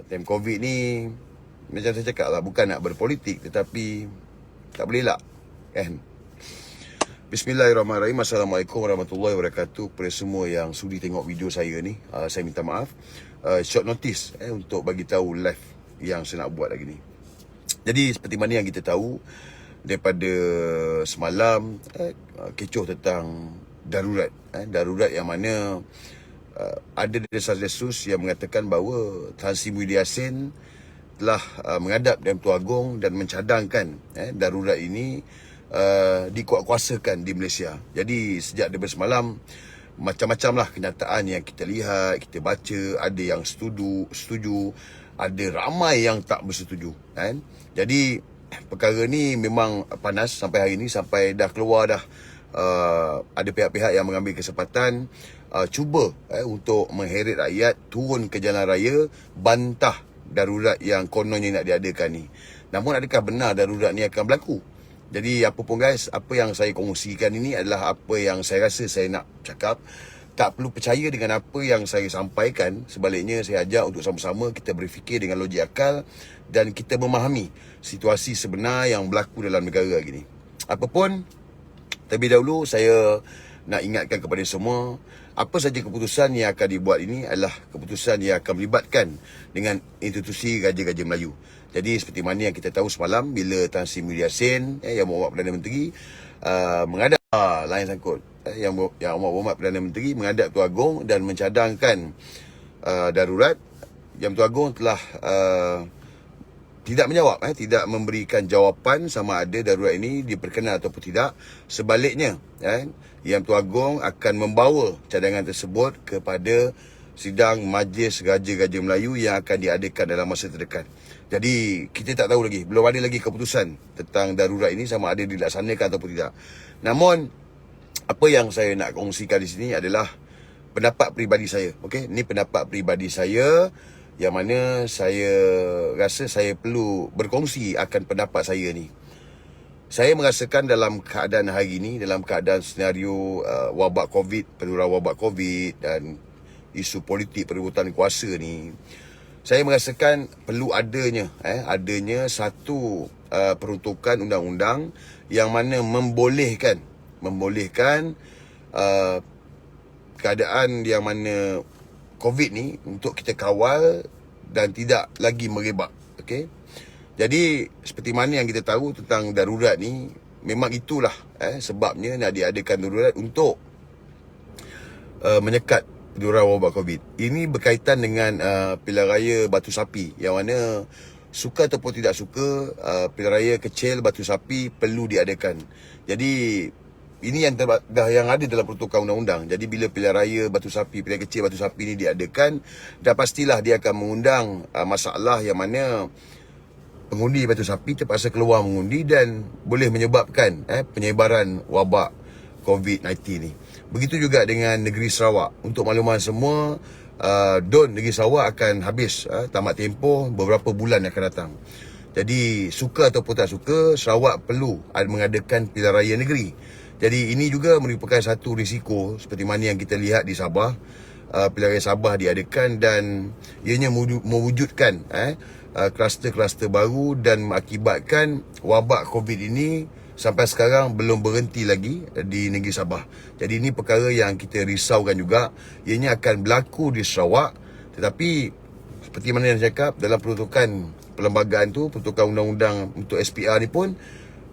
Time COVID ni, macam saya cakap lah, bukan nak berpolitik, tetapi tak boleh lah, kan? Bismillahirrahmanirrahim. Assalamualaikum warahmatullahi wabarakatuh. Kepada semua yang sudi tengok video saya ni, saya minta maaf. Short notice untuk bagi tahu live yang saya nak buat lagi ni. Jadi seperti mana yang kita tahu, daripada semalam kecoh tentang darurat. Darurat yang mana ada desas-desus yang mengatakan bahawa Tan Sri Muhyiddin Yassin telah menghadap Datuk Tun Agong dan mencadangkan darurat ini dikuatkuasakan di Malaysia. Jadi sejak daripada semalam, macam-macam lah kenyataan yang kita lihat, kita baca. Ada yang setuju, ada ramai yang tak bersetuju, kan? Jadi perkara ni memang panas sampai hari ni, sampai dah keluar dah. Ada pihak-pihak yang mengambil kesempatan cuba untuk mengheret rakyat turun ke jalan raya bantah darurat yang kononnya nak diadakan ni. Namun adakah benar darurat ni akan berlaku? Jadi apa pun guys, apa yang saya kongsikan ini adalah apa yang saya rasa saya nak cakap. Tak perlu percaya dengan apa yang saya sampaikan. Sebaliknya saya ajak untuk sama-sama kita berfikir dengan logik akal dan kita memahami situasi sebenar yang berlaku dalam negara hari ni. Apapun, terlebih dahulu saya nak ingatkan kepada semua, apa saja keputusan yang akan dibuat ini adalah keputusan yang akan melibatkan dengan institusi Raja-Raja Melayu. Jadi seperti mana yang kita tahu semalam, bila Tan Sri Muhyiddin Yassin yang berhormat Perdana Menteri menghadap lain sangkut yang berhormat Perdana Menteri menghadap Tun Agong dan mencadangkan darurat. Yang Tun Agong telah tidak menjawab, tidak memberikan jawapan sama ada darurat ini diperkenal ataupun tidak. Sebaliknya, Yang Tun Agong akan membawa cadangan tersebut kepada sidang Majlis Raja-Raja Melayu yang akan diadakan dalam masa terdekat. Jadi kita tak tahu lagi, belum ada lagi keputusan tentang darurat ini sama ada dilaksanakan ataupun tidak. Namun apa yang saya nak kongsikan di sini adalah pendapat peribadi saya. Okey, ini pendapat peribadi saya yang mana saya rasa saya perlu berkongsi akan pendapat saya ni. Saya merasakan dalam keadaan hari ini, dalam keadaan senario wabak COVID, penularan wabak COVID dan isu politik perebutan kuasa ni, saya merasakan perlu adanya satu peruntukan undang-undang yang mana membolehkan keadaan yang mana COVID ni untuk kita kawal dan tidak lagi merebak. Okey. Jadi seperti mana yang kita tahu tentang darurat ni, memang itulah sebabnya nak diadakan darurat untuk menyekat penularan wabak COVID. Ini berkaitan dengan pilihan raya Batu Sapi yang mana suka ataupun tidak suka, pilihan raya kecil Batu Sapi perlu diadakan. Jadi ini yang ada dalam peruntukan undang-undang. Jadi bila pilihan raya Batu Sapi, pilihan kecil Batu Sapi ni diadakan, dah pastilah dia akan mengundang masalah yang mana pengundi Batu Sapi terpaksa keluar mengundi dan boleh menyebabkan penyebaran wabak COVID-19 ni. Begitu juga dengan negeri Sarawak. Untuk makluman semua, DUN negeri Sarawak akan habis tamat tempoh beberapa bulan yang akan datang. Jadi suka ataupun tak suka, Sarawak perlu mengadakan pilihan raya negeri. Jadi ini juga merupakan satu risiko seperti mana yang kita lihat di Sabah. Pilihan raya Sabah diadakan dan ianya mewujudkan kluster-kluster baru dan mengakibatkan wabak COVID ini sampai sekarang belum berhenti lagi di negeri Sabah. Jadi ini perkara yang kita risaukan juga. Ianya akan berlaku di Sarawak. Tetapi seperti mana yang saya cakap, dalam peruntukan perlembagaan tu, peruntukan undang-undang untuk SPR ni pun,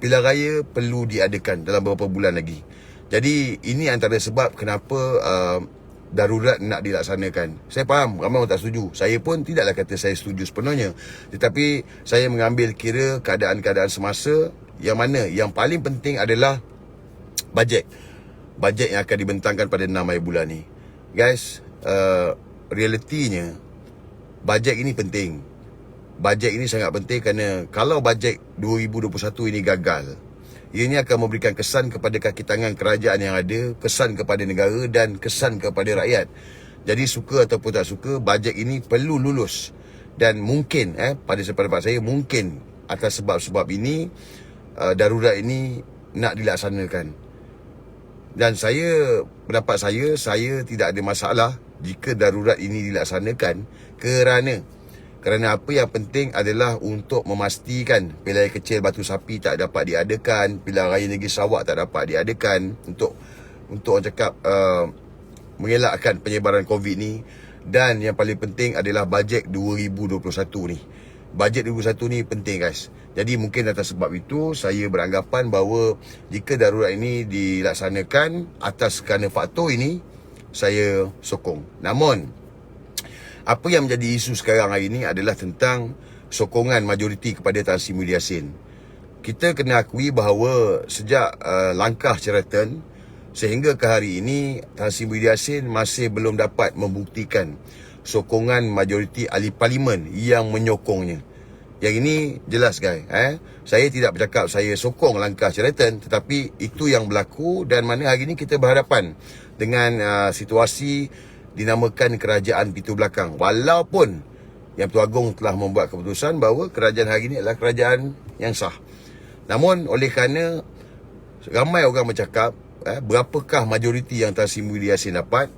pilihan raya perlu diadakan dalam beberapa bulan lagi. Jadi ini antara sebab kenapa darurat nak dilaksanakan. Saya faham ramai orang tak setuju. Saya pun tidaklah kata saya setuju sepenuhnya. Tetapi saya mengambil kira keadaan-keadaan semasa yang mana yang paling penting adalah bajet. Bajet yang akan dibentangkan pada 6 hari bulan ni. Guys, realitinya bajet ini penting. Bajet ini sangat penting kerana kalau bajet 2021 ini gagal, ianya akan memberikan kesan kepada kaki tangan kerajaan yang ada, kesan kepada negara dan kesan kepada rakyat. Jadi suka ataupun tak suka, bajet ini perlu lulus. Dan mungkin pada pendapat saya, mungkin atas sebab-sebab ini darurat ini nak dilaksanakan. Dan pendapat saya tidak ada masalah jika darurat ini dilaksanakan kerana Kerana apa yang penting adalah untuk memastikan pilihan kecil Batu Sapi tak dapat diadakan, pilihan raya Negeri Sarawak tak dapat diadakan untuk orang cakap mengelakkan penyebaran COVID ni. Dan yang paling penting adalah bajet 2021 ni. Bajet 2021 ni penting guys. Jadi mungkin atas sebab itu saya beranggapan bahawa jika darurat ini dilaksanakan atas kerana faktor ini, saya sokong. Namun apa yang menjadi isu sekarang hari ini adalah tentang sokongan majoriti kepada Tan Sri Muhyiddin Yassin. Kita kena akui bahawa sejak langkah Sheraton sehingga ke hari ini, Tan Sri Muhyiddin Yassin masih belum dapat membuktikan sokongan majoriti ahli parlimen yang menyokongnya. Yang ini jelas guys, saya tidak bercakap saya sokong langkah Sheraton, tetapi itu yang berlaku dan mana hari ini kita berhadapan dengan situasi dinamakan kerajaan pintu belakang. Walaupun Yang Pertua Agong telah membuat keputusan bahawa kerajaan hari ini adalah kerajaan yang sah. Namun oleh kerana ramai orang bercakap berapakah majoriti yang Tan Sri Muhyiddin Yassin dapat,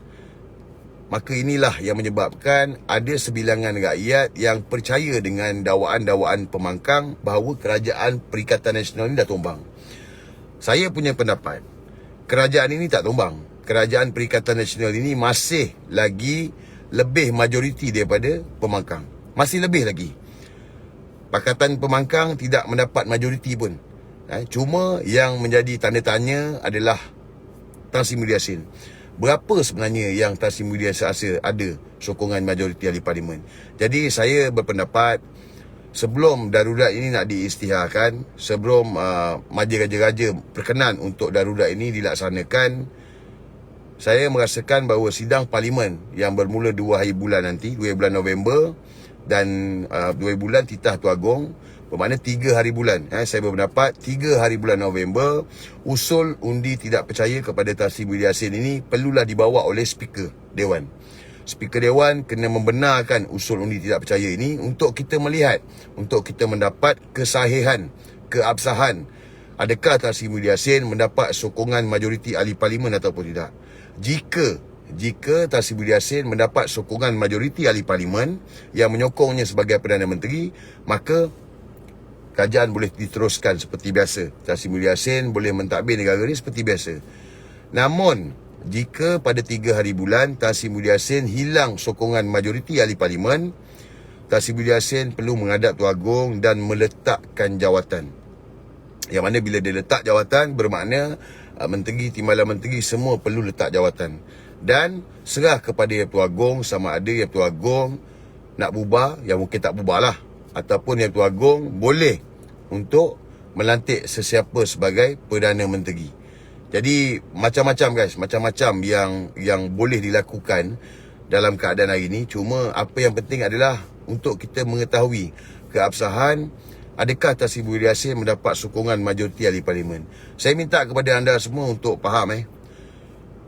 maka inilah yang menyebabkan ada sebilangan rakyat yang percaya dengan dakwaan-dakwaan pembangkang bahawa kerajaan Perikatan Nasional ini dah tumbang. Saya punya pendapat, kerajaan ini tak tumbang. Kerajaan Perikatan Nasional ini masih lagi lebih majoriti daripada pembangkang. Masih lebih lagi. Pakatan pembangkang tidak mendapat majoriti pun. Cuma yang menjadi tanda tanya adalah Tan Sri Muhyiddin Yassin. Berapa sebenarnya yang Tan Sri Muhyiddin Yassin rasa ada sokongan majoriti ahli parlimen? Jadi saya berpendapat sebelum darurat ini nak diisytiharkan, sebelum Majlis Raja-Raja berkenan untuk darurat ini dilaksanakan, saya merasakan bahawa sidang parlimen yang bermula 2 hari bulan nanti, 2 bulan November dan 2 bulan titah Pertua Agong, bermakna 3 hari bulan. Saya berpendapat 3 hari bulan November, usul undi tidak percaya kepada Tan Sri Muhyiddin Yassin ini perlulah dibawa oleh Speaker Dewan. Speaker Dewan kena membenarkan usul undi tidak percaya ini untuk kita melihat, untuk kita mendapat kesahihan, keabsahan. Adakah Tan Sri Muhyiddin Yassin mendapat sokongan majoriti ahli parlimen ataupun tidak? Jika Tan Sri Muhyiddin Yassin mendapat sokongan majoriti ahli parlimen yang menyokongnya sebagai Perdana Menteri, maka kerajaan boleh diteruskan seperti biasa. Tan Sri Muhyiddin Yassin boleh mentadbir negara ini seperti biasa. Namun, jika pada 3 hari bulan Tan Sri Muhyiddin Yassin hilang sokongan majoriti ahli parlimen, Tan Sri Muhyiddin Yassin perlu menghadap Pertua Agong dan meletakkan jawatan. Yang mana bila dia letak jawatan, bermakna menteri, timbalan menteri semua perlu letak jawatan. Dan serah kepada Yang Pertua Agong sama ada Yang Pertua Agong nak bubar, yang mungkin tak bubar lah, ataupun Yang Pertua Agong boleh untuk melantik sesiapa sebagai Perdana Menteri. Jadi macam-macam guys, macam-macam yang boleh dilakukan dalam keadaan hari ini. Cuma apa yang penting adalah untuk kita mengetahui keabsahan, adakah Tan Sri Muhyiddin Yassin mendapat sokongan majoriti ahli parlimen. Saya minta kepada anda semua untuk faham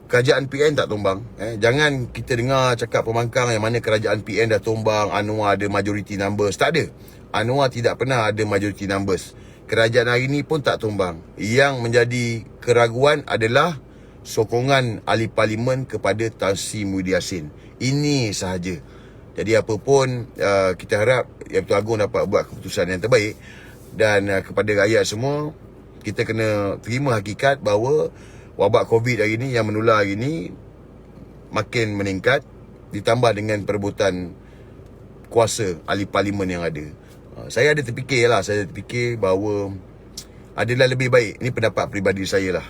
kerajaan PN tak tumbang. Jangan kita dengar cakap pembangkang yang mana kerajaan PN dah tumbang, Anwar ada majority numbers. Tak ada. Anwar tidak pernah ada majority numbers. Kerajaan hari ini pun tak tumbang. Yang menjadi keraguan adalah sokongan ahli parlimen kepada Tan Sri Muhyiddin Yassin. Ini sahaja. Jadi apa pun kita harap Yang Pertua Agong dapat buat keputusan yang terbaik. Dan kepada rakyat semua, kita kena terima hakikat bahawa wabak COVID hari ini yang menular hari ini makin meningkat, ditambah dengan perebutan kuasa ahli parlimen yang ada. Saya ada terfikir bahawa adalah lebih baik, ini pendapat peribadi saya lah,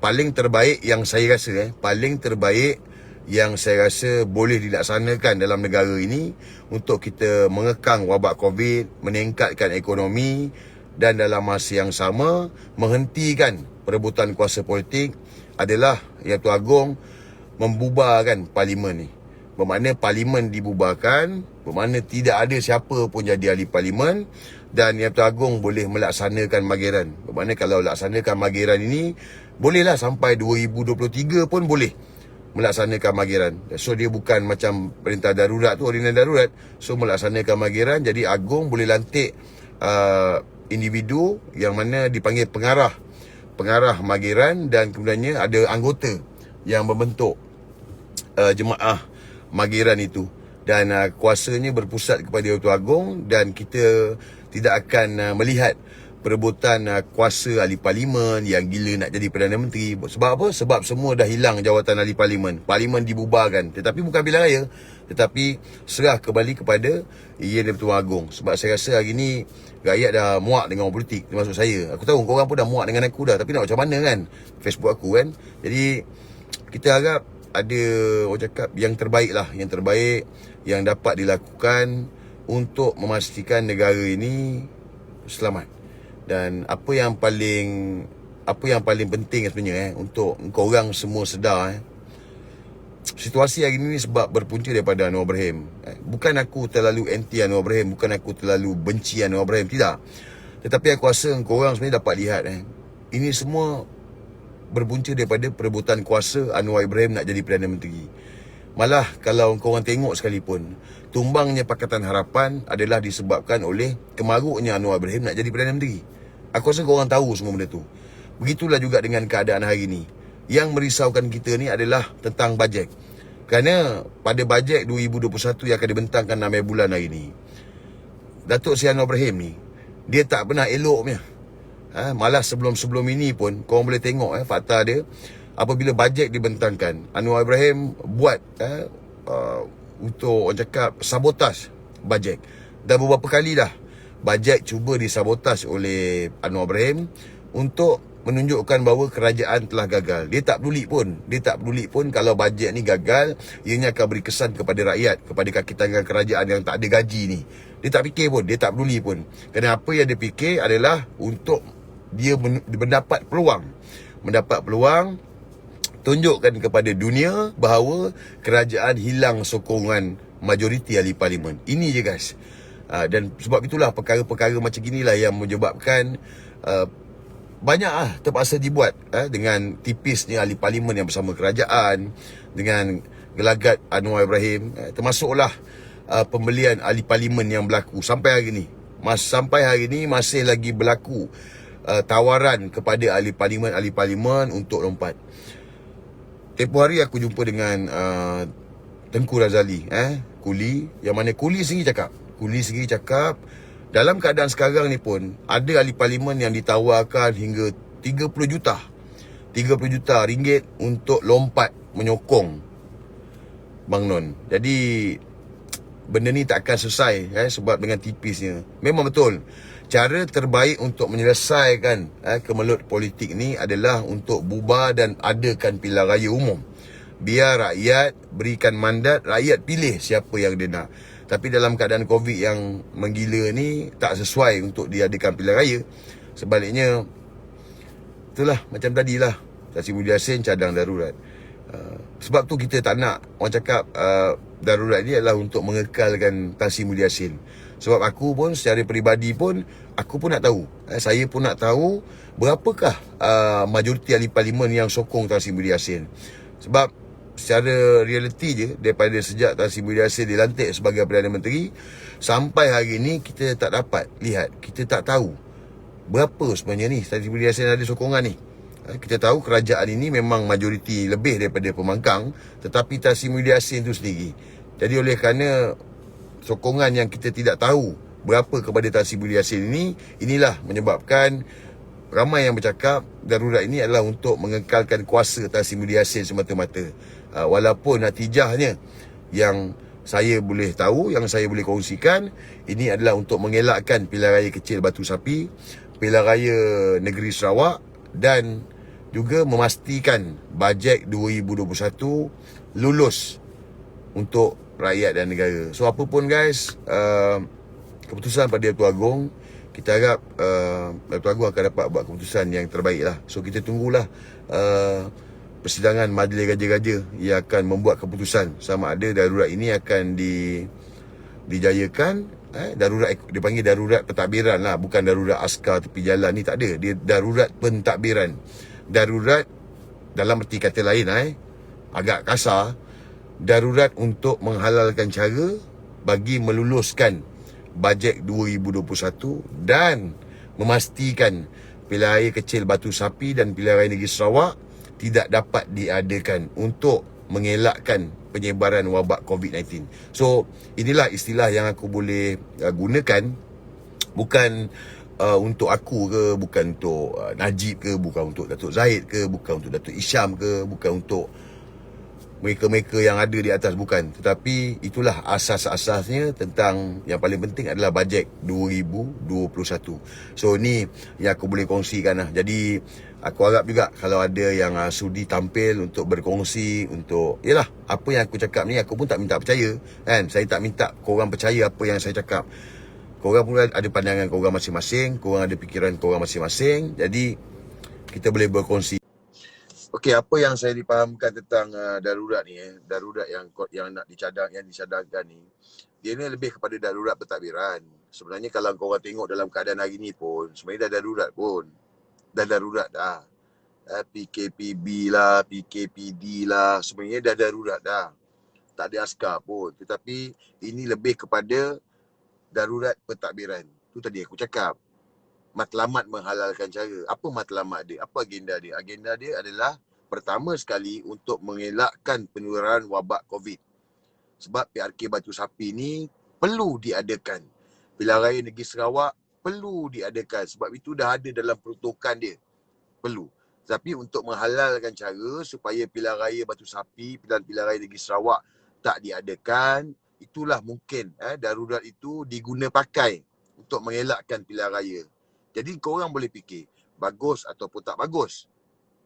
paling terbaik yang saya rasa paling terbaik yang saya rasa boleh dilaksanakan dalam negara ini untuk kita mengekang wabak COVID, meningkatkan ekonomi dan dalam masa yang sama menghentikan perebutan kuasa politik adalah Yang Pertua Agong membubarkan parlimen ni. Bermakna parlimen dibubarkan, bermakna tidak ada siapa pun jadi ahli parlimen dan Yang Pertua Agong boleh melaksanakan mageran. Bermakna kalau laksanakan mageran ini, bolehlah sampai 2023 pun boleh melaksanakan mageran. So dia bukan macam perintah darurat tu, ordinans darurat. So melaksanakan mageran, jadi Agong boleh lantik individu yang mana dipanggil pengarah mageran dan kemudiannya ada anggota yang membentuk jemaah mageran itu. dan kuasanya berpusat kepada Yang Bertuan Agong, dan kita tidak akan melihat perebutan kuasa ahli parlimen yang gila nak jadi Perdana Menteri. Sebab apa? Sebab semua dah hilang jawatan ahli parlimen. Parlimen dibubarkan. Tetapi bukan pilihan raya, tetapi serah kembali kepada Yang Bertuan Agong. Sebab saya rasa hari ni rakyat dah muak dengan orang politik, termasuk saya. Aku tahu korang pun dah muak dengan aku dah, tapi nak macam mana kan? Facebook aku kan. Jadi kita harap ada orang cakap yang terbaik lah, yang terbaik yang dapat dilakukan untuk memastikan negara ini selamat. Dan apa yang paling penting sebenarnya untuk korang semua sedar, situasi hari ini sebab berpunca daripada Anwar Ibrahim. Bukan aku terlalu anti Anwar Ibrahim, bukan aku terlalu benci Anwar Ibrahim, tidak. Tetapi aku rasa korang sebenarnya dapat lihat ini semua berpunca daripada perebutan kuasa Anwar Ibrahim nak jadi Perdana Menteri. Malah kalau korang tengok sekalipun, tumbangnya Pakatan Harapan adalah disebabkan oleh kemaruknya Anwar Ibrahim nak jadi Perdana Menteri. Aku rasa korang tahu semua benda tu. Begitulah juga dengan keadaan hari ni. Yang merisaukan kita ni adalah tentang bajet. Kerana pada bajet 2021 yang akan dibentangkan 6 bulan hari ni, Datuk Seri Anwar Ibrahim ni, dia tak pernah elok punya. Malah sebelum-sebelum ini pun korang boleh tengok fakta dia. Apabila bajet dibentangkan, Anwar Ibrahim buat untuk orang cakap sabotaj bajet. Dan beberapa kali dah bajet cuba disabotaj oleh Anwar Ibrahim untuk menunjukkan bahawa kerajaan telah gagal. Dia tak peduli pun kalau bajet ni gagal, ianya akan beri kesan kepada rakyat, kepada kaki tangan kerajaan yang tak ada gaji ni. Dia tak fikir pun, dia tak peduli pun. Kerana apa yang dia fikir adalah untuk dia mendapat peluang tunjukkan kepada dunia bahawa kerajaan hilang sokongan majoriti ahli parlimen. Ini je guys. Dan sebab itulah perkara-perkara macam inilah yang menyebabkan banyak terpaksa dibuat dengan tipisnya ahli parlimen yang bersama kerajaan, dengan gelagat Anwar Ibrahim, termasuklah pembelian ahli parlimen yang berlaku sampai hari ni. Sampai hari ni masih lagi berlaku tawaran kepada ahli parlimen untuk lompat. Tempoh hari aku jumpa dengan Tengku Razali, Kuli, yang mana Kuli sendiri cakap dalam keadaan sekarang ni pun ada ahli parlimen yang ditawarkan hingga 30 juta ringgit untuk lompat menyokong Bang Non. Jadi benda ni tak akan selesai sebab dengan tipisnya. Memang betul, cara terbaik untuk menyelesaikan kemelut politik ni adalah untuk bubar dan adakan pilihan raya umum. Biar rakyat berikan mandat, rakyat pilih siapa yang dia nak. Tapi dalam keadaan COVID yang menggila ni, tak sesuai untuk diadakan pilihan raya. Sebaliknya, itulah macam tadilah, Tan Sri Muhyiddin Yassin cadang darurat. Sebab tu kita tak nak orang cakap darurat ni adalah untuk mengekalkan Tan Sri Muhyiddin Yassin. Sebab aku pun secara peribadi pun, aku pun nak tahu, saya pun nak tahu berapakah majoriti ahli parlimen yang sokong Tan Sri Muhyiddin Yassin. Sebab secara realiti je, daripada sejak Tan Sri Muhyiddin Yassin dilantik sebagai Perdana Menteri sampai hari ni, kita tak dapat lihat, kita tak tahu berapa sebenarnya ni Tan Sri Muhyiddin Yassin ada sokongan ni. Kita tahu kerajaan ini memang majoriti lebih daripada pembangkang, tetapi Tan Sri Muhyiddin Yassin tu sendiri. Jadi oleh kerana sokongan yang kita tidak tahu berapa kepada Tan Sri Muhyiddin Yassin ini, inilah menyebabkan ramai yang bercakap darurat ini adalah untuk mengekalkan kuasa Tan Sri Muhyiddin Yassin semata-mata. Walaupun natijahnya yang saya boleh tahu, yang saya boleh kongsikan, ini adalah untuk mengelakkan pilihan raya kecil Batu Sapi, pilihan raya negeri Sarawak, dan juga memastikan bajet 2021 lulus untuk rakyat dan negara. So apa pun guys, keputusan pada Yang Bertuan Agong, kita harap Yang Bertuan Agong akan dapat buat keputusan yang terbaik lah. So kita tunggulah persidangan Majlis Raja-Raja yang akan membuat keputusan sama ada darurat ini akan dijayakan. Darurat, dia panggil darurat pentadbiran lah, bukan darurat askar tepi jalan ni, tak ada. Dia darurat pentadbiran. Darurat dalam erti kata lain, agak kasar, darurat untuk menghalalkan cara bagi meluluskan bajet 2021 dan memastikan pilihan raya kecil Batu Sapi dan pilihan raya negeri Sarawak tidak dapat diadakan untuk mengelakkan penyebaran wabak COVID-19. So inilah istilah yang aku boleh gunakan, bukan untuk aku ke, bukan untuk Najib ke, bukan untuk Datuk Zahid ke, bukan untuk Datuk Isham ke, bukan untuk mereka-mereka yang ada di atas, bukan. Tetapi itulah asas-asasnya. Tentang yang paling penting adalah bajet 2021. So ni yang aku boleh kongsikan lah. Jadi aku harap juga kalau ada yang sudi tampil untuk berkongsi, untuk yalah, apa yang aku cakap ni, aku pun tak minta percaya kan. Saya tak minta korang percaya apa yang saya cakap. Korang pun ada pandangan korang masing-masing, korang ada fikiran korang masing-masing. Jadi kita boleh berkongsi. Okey, apa yang saya dipahamkan tentang darurat ni, darurat yang nak dicadangkan ni, dia ni lebih kepada darurat pentadbiran. Sebenarnya kalau korang tengok dalam keadaan hari ni pun, sebenarnya dah darurat pun. Dah darurat dah. PKPB lah, PKPD lah, sebenarnya dah darurat dah. Tak ada askar pun. Tetapi ini lebih kepada darurat pentadbiran. Tu tadi aku cakap. Matlamat menghalalkan cara. Apa matlamat dia? Apa agenda dia? Agenda dia adalah pertama sekali untuk mengelakkan penularan wabak COVID. Sebab PRK Batu Sapi ni perlu diadakan. Pilihan Raya Negeri Sarawak perlu diadakan. Sebab itu dah ada dalam peruntukan dia. Perlu. Tapi untuk menghalalkan cara supaya pilihan raya Batu Sapi, pilihan raya Negeri Sarawak tak diadakan, itulah mungkin darurat itu diguna pakai untuk mengelakkan pilihan raya. Jadi korang boleh fikir bagus ataupun tak bagus.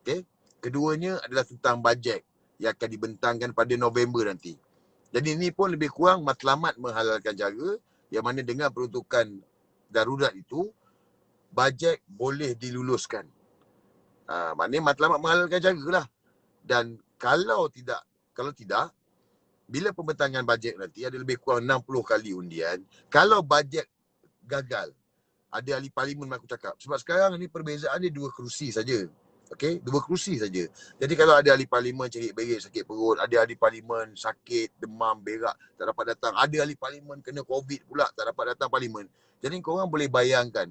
Okay? Keduanya adalah tentang bajet yang akan dibentangkan pada November nanti. Jadi ini pun lebih kurang matlamat menghalalkan cara, yang mana dengan peruntukan darurat itu, bajet boleh diluluskan. Maknanya matlamat menghalalkan cara lah. Dan kalau tidak, bila pembentangan bajet nanti ada lebih kurang 60 kali undian. Kalau bajet gagal, ada ahli parlimen aku cakap. Sebab sekarang ni perbezaan dia 2 kerusi saja. Okey, 2 kerusi saja. Jadi kalau ada ahli parlimen cerit-berit, sakit perut, ada ahli parlimen sakit, demam, berak, tak dapat datang. Ada ahli parlimen kena COVID pula, tak dapat datang parlimen. Jadi korang boleh bayangkan,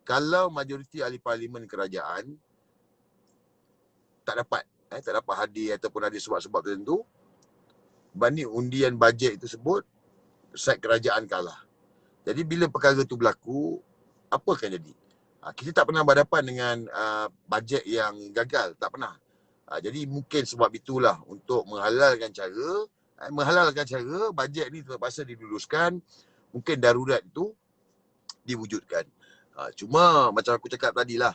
kalau majoriti ahli parlimen kerajaan tak dapat hadir ataupun ada sebab-sebab tertentu, banding undian bajet tersebut, side kerajaan kalah. Jadi bila perkara tu berlaku, apa akan jadi? Kita tak pernah berhadapan dengan bajet yang gagal, tak pernah. Jadi mungkin sebab itulah untuk menghalalkan cara bajet ni terpaksa diluluskan, mungkin darurat itu diwujudkan. Cuma macam aku cakap tadilah,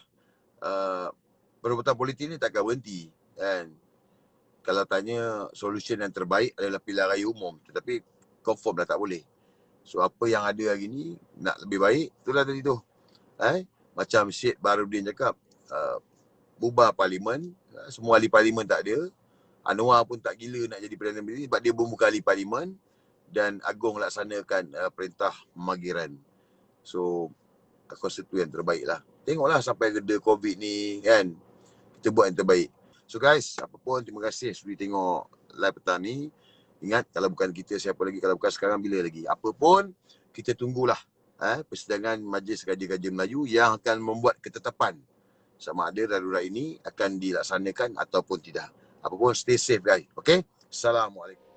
perubatan politik ni takkan berhenti kan. Kalau tanya solution yang terbaik adalah pilihan raya umum, tetapi confirm dah tak boleh. So apa yang ada hari ni nak lebih baik, itulah tadi tu. Macam Syed Baharudin cakap, bubar parlimen, semua ahli parlimen tak ada. Anwar pun tak gila nak jadi Perdana Menteri sebab dia bukan ahli parlimen, dan Agong laksanakan perintah pemanggiran. So aku rasa tu yang terbaik lah. Tengoklah sampai reda COVID ni kan, kita buat yang terbaik. So guys, apa pun terima kasih sudi tengok live petang ni. Ingat, kalau bukan kita siapa lagi, kalau bukan sekarang bila lagi. Apa pun kita tunggulah persidangan Majlis Raja-Raja Melayu yang akan membuat ketetapan sama ada darurat ini akan dilaksanakan ataupun tidak. Apa pun stay safe guys. Okay? Assalamualaikum.